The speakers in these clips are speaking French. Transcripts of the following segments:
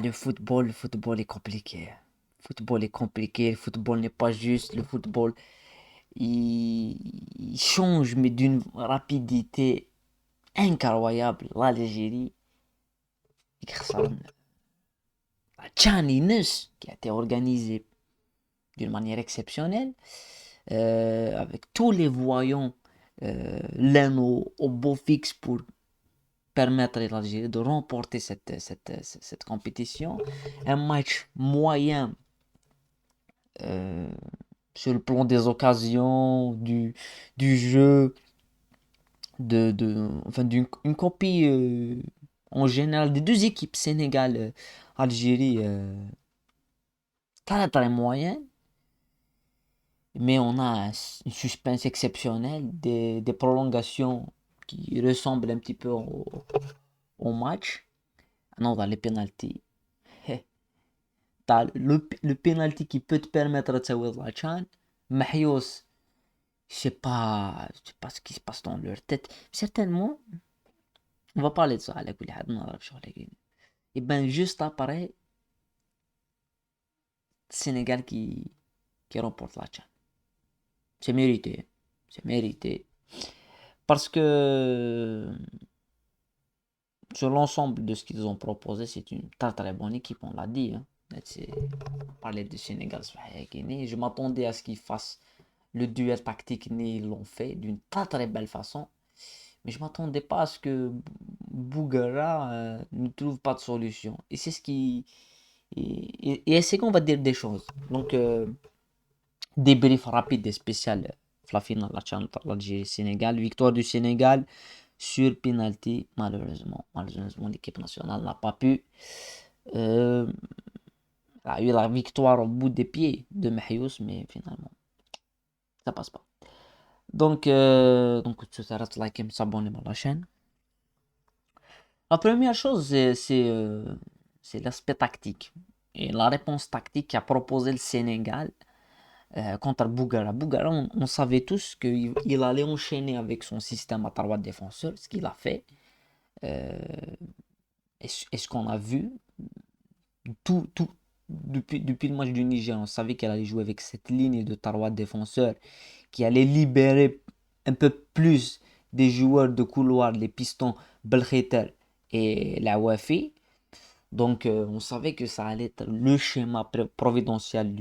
Le football est compliqué. Le football n'est pas juste. Le football, il change, mais d'une rapidité incroyable. Là, l'Algérie, يخسر la CHAN Inès, qui a été organisée d'une manière exceptionnelle, avec tous les voyants l'un au beau fixe pour permettre à l'Algérie de remporter cette compétition. Un match moyen euh, sur le plan des occasions, du jeu, enfin d'une une copie en général des deux équipes, Sénégal, Algérie, très très moyen. Mais on a une suspense exceptionnelle, des prolongations qui ressemblent un petit peu au match. Non, dans les pénalties. T'as le penalty qui peut te permettre de sauver la CHAN. Mahios, je sais pas ce qui se passe dans leur tête. Certainement, on va parler de ça. Et ben juste après, Sénégal qui remporte la CHAN. C'est mérité. C'est mérité. Parce que sur l'ensemble de ce qu'ils ont proposé, c'est une très très bonne équipe, on l'a dit. Hein. On parlait du Sénégal, je m'attendais à ce qu'ils fassent le duel tactique, ils l'ont fait d'une très très belle façon. Mais je m'attendais pas à ce que Bougara ne trouve pas de solution. Et c'est ce qui... Et c'est qu'on va dire des choses. Donc, débrief rapide et spécial. La finale, la chance l'Algérie-Sénégal. Victoire du Sénégal sur penalty, malheureusement, l'équipe nationale n'a pas pu. Euh, a eu la victoire au bout des pieds de Mahious, mais finalement, ça passe pas. Donc tu t'arrêtes like et s'abonner à la chaîne. La première chose, c'est l'aspect tactique. Et la réponse tactique qu'a proposé le Sénégal contre Bougara. Bougara, on savait tous qu'il allait enchaîner avec son système à 3 défenseurs, ce qu'il a fait. Euh, et ce qu'on a vu, depuis le match du Niger, on savait qu'elle allait jouer avec cette ligne de 3 défenseurs qui allait libérer un peu plus des joueurs de couloir, les pistons Belkhiter et la Wafi. Donc on savait que ça allait être le schéma providentiel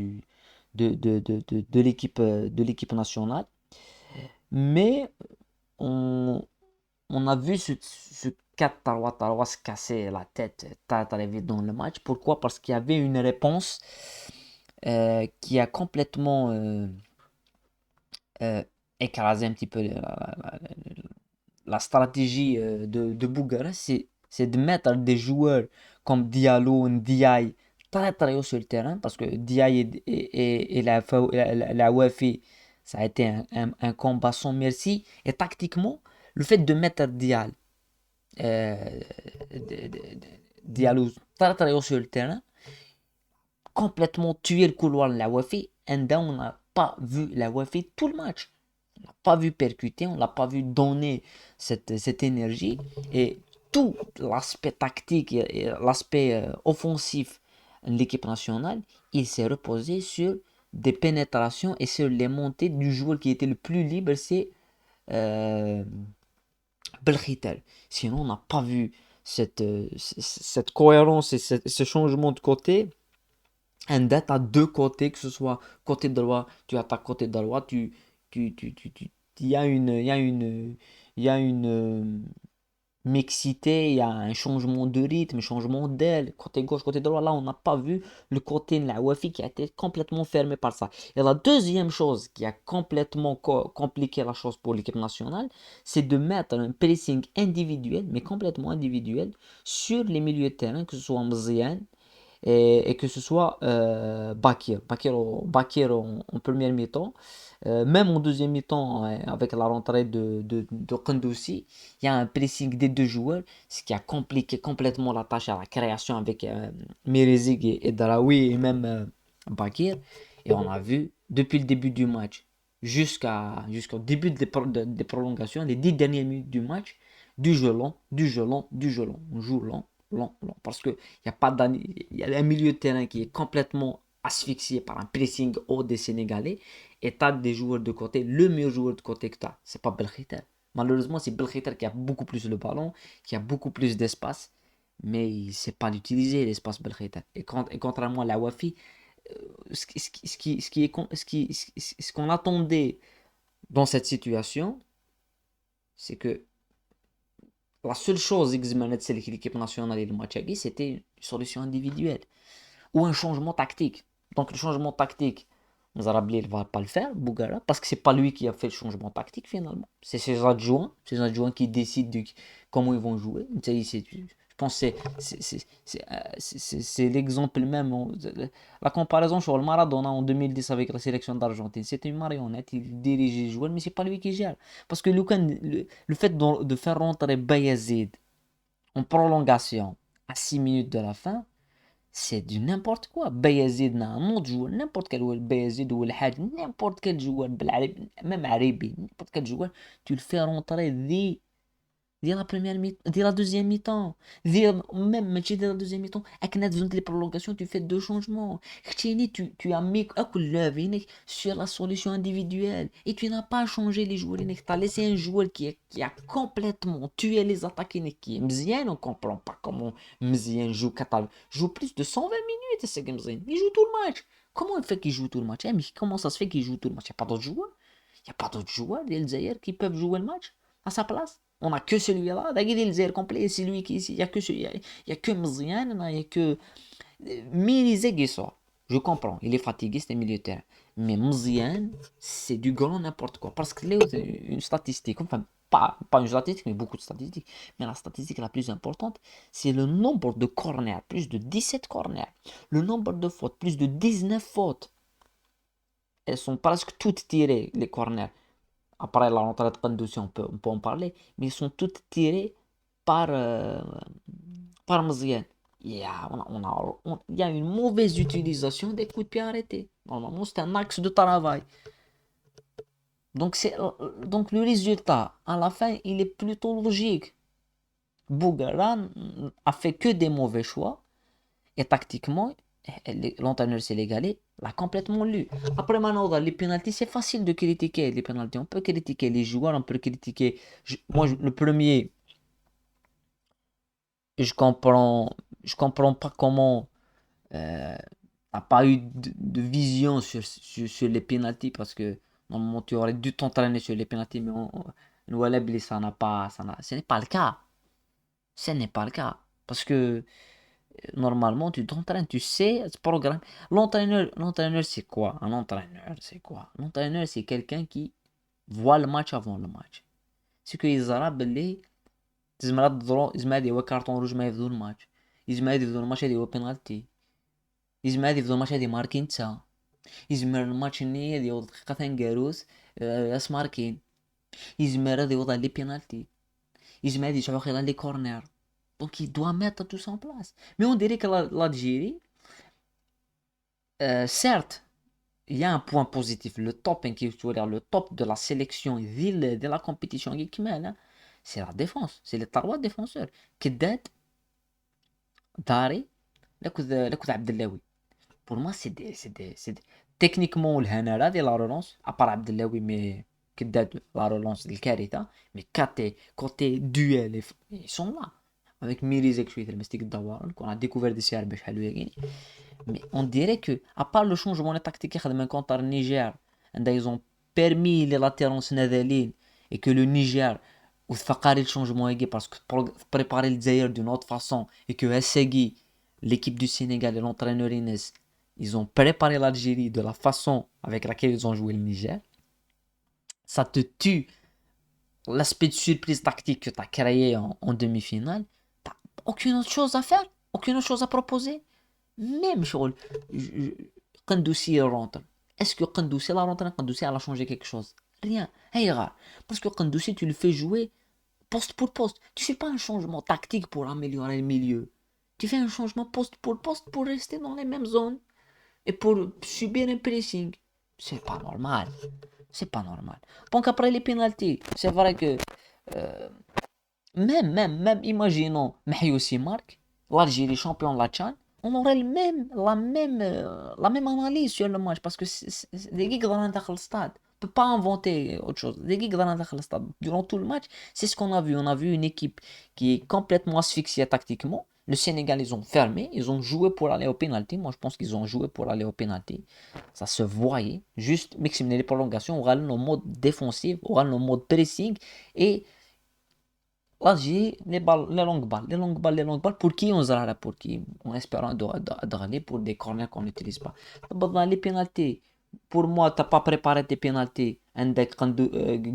de l'équipe nationale. Mais on a vu ce 4 Taroua se casser la tête très vite dans le match. Pourquoi? Parce qu'il y avait une réponse qui a complètement euh, écrasé un petit peu la stratégie de Bougara. C'est de mettre des joueurs comme Diallo, Ndiaye très haut sur le terrain. Parce que Ndiaye et la Wafi, ça a été un combat sans merci. Et tactiquement, le fait de mettre euh, Diallo très haut sur le terrain, complètement tuer le couloir de la Wafi. Et là, on n'a pas vu la Wafi tout le match. On l'a pas vu percuter, on l'a pas vu donner cette énergie. Et tout l'aspect tactique et l'aspect offensif de l'équipe nationale, il s'est reposé sur des pénétrations et sur les montées du joueur qui était le plus libre, c'est euh, Belkhiter. Sinon, on n'a pas vu cette cohérence et ce changement de côté. Un dette à deux côtés, que ce soit côté droit, tu attaques côté droit, il y a une mixité, il y a un changement de rythme, changement d'aile, côté gauche, côté droit. Là, on n'a pas vu le côté de la Wafi qui a été complètement fermé par ça. Et la deuxième chose qui a complètement compliqué la chose pour l'équipe nationale, c'est de mettre un pressing individuel, mais complètement individuel, sur les milieux de terrain, que ce soit Mziane, et que ce soit Bakir en première mi-temps. Même en deuxième mi-temps, avec la rentrée de Kondoussi, il y a un pressing des deux joueurs, ce qui a compliqué complètement la tâche à la création avec Merezig et Daraoui et même Bakir. Et on a vu, depuis le début du match jusqu'au début des prolongations, les 10 dernières minutes du match, du jeu long, du jeu long, du jeu long. On joue long, lent. Parce qu'il y a pas il y a un milieu de terrain qui est complètement asphyxié par un pressing haut des Sénégalais. Et tu as des joueurs de côté. Le meilleur joueur de côté que tu as, c'est pas Belkhiter. Malheureusement, c'est Belkhiter qui a beaucoup plus le ballon, qui a beaucoup plus d'espace. Mais il ne sait pas l'utiliser, l'espace Belkhiter. Et contrairement à la Wafi, ce qu'on attendait dans cette situation, c'est que la seule chose que l'équipe nationale et le match, c'était une solution individuelle ou un changement tactique. Donc le changement tactique, Zarabli ne va pas le faire, Bougara, parce que c'est pas lui qui a fait le changement tactique finalement. C'est ses adjoints qui décident de comment ils vont jouer. Je pense que c'est l'exemple même. La comparaison sur le Maradona en 2010 avec la sélection d'Argentine, c'était une marionnette, il dirige les joueurs, mais c'est pas lui qui gère. Parce que le fait de faire rentrer Bayazid en prolongation à 6 minutes de la fin, c'est du n'importe quoi. Bayazid n'a un autre joueur, n'importe quel joueur, Bayazid ou El Hadj, n'importe quel joueur, même Aribi, n'importe quel joueur, tu le fais rentrer dès la première dès la deuxième mi-temps. Même match dès la deuxième mi-temps. Avec les prolongations, tu fais deux changements. Tu as mis l'œuvre sur la solution individuelle. Et tu n'as pas changé les joueurs. Tu as laissé un joueur qui a complètement tué les attaques. Qui est Mzien, on ne comprend pas comment Mzien joue plus de 120 minutes. C'est Mzien. Il joue tout le match. Comment il fait qu'il joue tout le match? Mais comment ça se fait qu'il joue tout le match? Il n'y a pas d'autres joueurs. Il n'y a pas d'autres joueurs d'El qui peuvent jouer le match à sa place. On n'a que celui-là. D'ailleurs, le complet, c'est lui qui. Il n'y a que Mzian, il n'y a que. Mirizé Guessor. Je comprends, il est fatigué, c'est un milieu de terrain. Mais Mzian, c'est du grand n'importe quoi. Parce que là, c'est une statistique. Enfin, pas une statistique, mais beaucoup de statistiques. Mais la statistique la plus importante, c'est le nombre de corners. Plus de 17 corners. Le nombre de fautes, plus de 19 fautes. Elles sont presque toutes tirées, les corners. Après la rentrée de Qandoussi, on peut en parler, mais ils sont toutes tirés par, par Mziane. Il y a une mauvaise utilisation des coups de pied arrêtés. Normalement, c'est un axe de travail. Donc le résultat, à la fin, il est plutôt logique. Bougaran a fait que des mauvais choix, et tactiquement, l'entraîneur sénégalais l'a complètement lu. Après, maintenant, dans les pénaltys, c'est facile de critiquer les pénaltys. On peut critiquer les joueurs, on peut critiquer. Le premier, je comprends pas comment t'as pas eu de vision sur les pénaltys parce que normalement tu aurais dû t'entraîner sur les pénaltys, mais Noualeb, ce n'est pas le cas. Ce n'est pas le cas. Parce que normalement, tu t'entraînes, tu sais ce programme. L'entraîneur, c'est quoi? Un entraîneur, c'est quoi? L'entraîneur, c'est quelqu'un qui voit le match avant le match. C'est que ils arabes les ils mettent carton rouge mais ils le match. Ils mettent le match des penalty. Ils mettent le match des marquins ça. Ils mettent le match ni des دقيقة جاروس اس ماركين. Ils mettent les penalty. Ils mettent les corners. Donc il doit mettre tout ça en place. Mais on dirait que l'Algérie, certes, il y a un point positif. Le top, le top de la sélection de la compétition, c'est la défense. C'est les trois défenseurs. Keddad, Dari, Lakoud Abdellaoui. Pour moi, techniquement, le Hanara de la relance, à part Abdellaoui, mais Keddad, la relance de Karita, mais côté duel, ils sont là. Avec Mirizek شويه المستيك الدوار qu'on a découvert des CRB حلوين. Mais on dirait que à part le changement tactique contre le Niger, ils ont permis les latéraux نازلين et que le Niger ou فقاري le changement parce que pour préparer le Zaïre d'une autre façon et que Essegui, l'équipe du Sénégal et l'entraîneur Inès, ils ont préparé l'Algérie de la façon avec laquelle ils ont joué le Niger. Ça te tue l'aspect de surprise tactique que tu as créé en demi-finale. Aucune autre chose à faire, aucune autre chose à proposer. Même chose. Qandoussi rentre. Est-ce que Qandoussi la rentre, Qandoussi elle a changé quelque chose? Rien. Hey, rare. Parce que Qandoussi, tu le fais jouer poste pour poste. Tu fais pas un changement tactique pour améliorer le milieu. Tu fais un changement poste pour rester dans les mêmes zones et pour subir un pressing. C'est pas normal. C'est pas normal. Donc après les pénaltys, c'est vrai que même imaginons Mahiossi marque, l'Algérie champion de la Tchad, on aurait la même analyse sur le match parce que les geeks dans le stade. On peut pas inventer autre chose. Les geeks dans le stade. Durant tout le match, c'est ce qu'on a vu. On a vu une équipe qui est complètement asphyxiée tactiquement. Le Sénégal, ils ont fermé, ils ont joué pour aller au pénalty. Moi, je pense qu'ils ont joué pour aller au pénalty. Ça se voyait. Juste, maximiser les prolongations, on a nos modes défensifs, on a nos modes pressing et l'Algérie, les longues balles, pour qui on zara pour qui, en espérant de râler pour des corners qu'on n'utilise pas. Dans les pénalties, pour moi, t'as pas préparé tes pénalties, عندك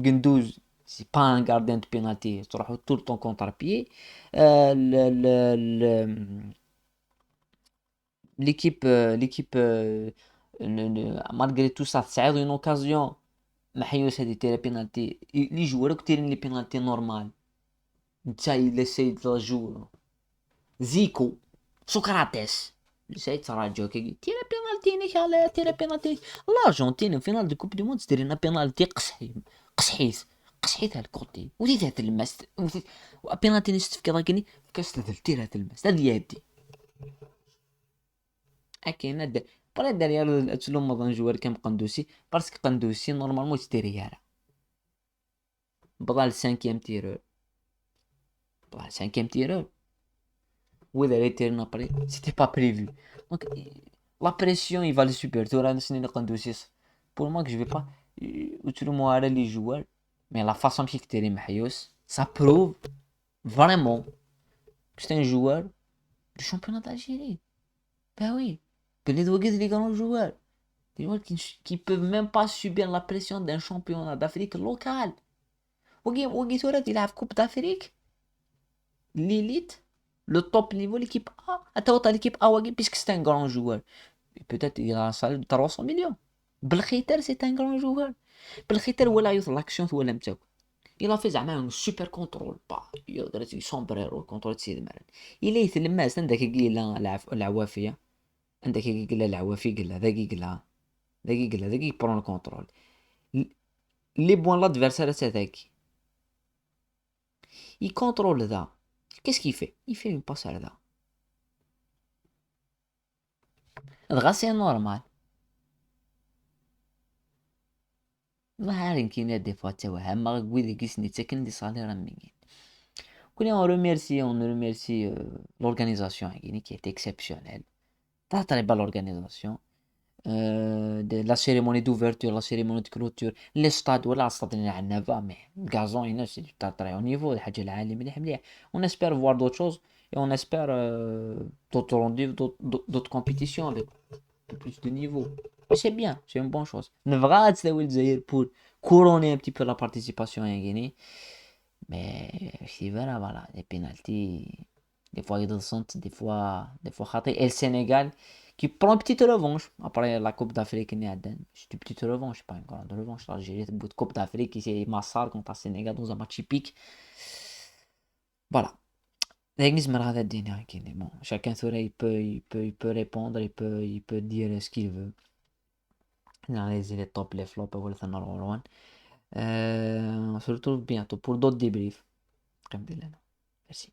Gendouzi, c'est pas un gardien de pénalty, tu auras tout le temps contre-pied. L'équipe, malgré tout ça, ça a une occasion. محيوس هذه تيري بينالتي لي جوارك تيرين لي بينالتي نورمال نتا il essaye de la jouer Zico Socrates essaye تراجعو كي تيري بينالتي نيك على تيري بينالتي الارجنتين في فينال دو كوب دي موند تيرينا بينالتي قصحيت الكوتي وديتها تلمس بينالتي نشتف كذا كني كاستدل تيرها تلمس هذه يدي اكينا برا داريا تسلم مضان جوار كم قندوسي باسكو قندوسي نورمالمون تيريارا بضع السانكيام تيرور بضع السانكيام تيرور وإذا ريتيرنا بري سيتي با بريفو دونك لا بريسيون il va le subir تورا نسني قندوسي pour moi que je vais pas utiliser على les joueurs mais la façon كيف تيري محيوس ça prouve vraiment que c'est un joueur du championnat d'Algérie ben oui que les deux grands joueurs des joueurs qui peuvent même pas subir la pression d'un championnat d'Afrique local وقي تورا يلعب كوب d'Afrique l'élite le top niveau l'équipe A attends l'équipe A وقي puisque c'est un grand joueur peut-être il a un salaire de 300 millions بالخيتر c'est un grand joueur بالخيتر ولا يوصل لاكسيون ولا متاو il a fait زعما un super contrôle با يقدر يسومبريرو كونترول تسيد مرن إلا يتلمس عندك قيلا العوافية عندك قيلا العوافي قيلا ذاكي برون الكونترول لي بوان لادفيرسير ذاكي il contrôle ذا qu'est-ce qu'il fait il fait une passe à ذا دغا سي نورمال ما عارف كاين دي فوا تا وهم ما قوي كيسني تاكن دي صالير مينين كوني on remercie l'organisation qui est exceptionnelle très belle organisation de la cérémonie d'ouverture la cérémonie de clôture les stades ولا الستاد اللي عندنا فا مي gazon هنا سي تاع au niveau الحاجه العالي مليح on espère voir d'autres choses et on espère d'autres rendez-vous d'autres compétitions avec plus de niveau c'est bien c'est une bonne chose نبغى تساوي الجزائر pour couronner un petit peu la participation en Guinée mais c'est vrai voilà les pénaltys des fois ils sont des fois خاطئ et le Sénégal qui prend une petite revanche après la Coupe d'Afrique c'est une petite revanche pas une grande revanche l'Algérie bout de Coupe d'Afrique qui s'est massacre contre le Sénégal dans un match typique voilà l'église me هذا الدنيا كاين bon chacun il peut répondre il peut dire ce qu'il veut analyser les top les flops ولا ثنا on se retrouve bientôt pour d'autres débriefs. Merci.